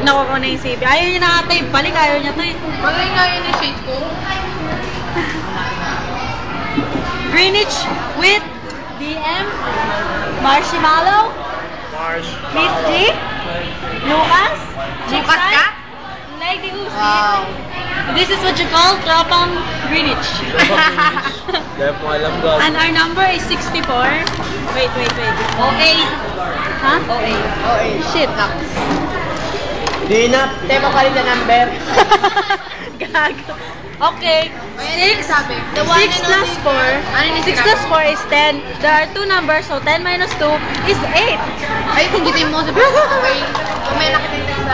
nakuha na yung CV. Ayaw niya na ate, balik, ayaw niya to eh. Bagay nga yun yung shade ko. Greenwich with DM, Marshmallow, Miss G, Lucas, Lucas ka? Lady Uzi. Wow. This is what you call Tropang Greenwich. Dahil mo alam gag. And our number is 64. Wait. OA. Huh? OA. Shit. Di na, tema pa rin na number. Gago. Okay. 6 The one 6 and plus only- 4. 6 plus 4 is 10. There are 2 numbers, so 10 minus 2 is 8. Ay, hinggitin mo sa okay. Kung may nakita yung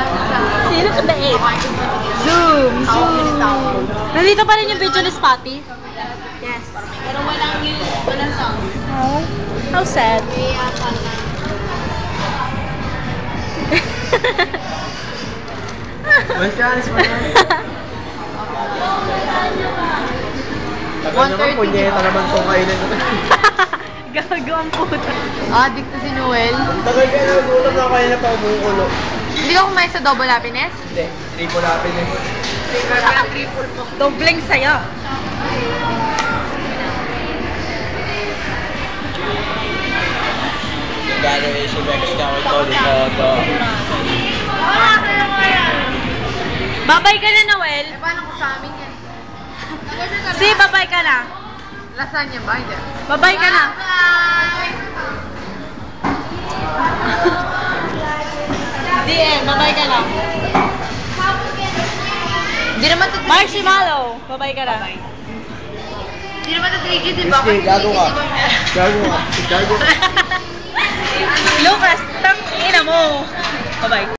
Sino ka ba 8? Zoom. Nandito pa rin yung video ni Spotty. Yes. Pero walang sound. Oh, how sad. Mas chance mo yan. Tagal naman, punyeta naman itong kainan. Gago ang puto. Addict to si Noel. Tagal ka na, nagulam na kayo na pa umuulo. Hindi ka kumain sa double happiness? Hindi, triple happiness. Triple mo. Dobleng saya. Gano'n eh, si Bex na ako ito. Babay ka na, Noel. Eh, paano ko sa amin yan? Si, babay ka na. Lasagna ba? Hindi. Babay ka na. DM, babay ka na. Hindi naman ito Marshmallow, babay ka na. Hindi naman ito 3G, di ba? Hindi, gago ka. Gago ka. Gago ka. Lucas, tang ina mo. Babay.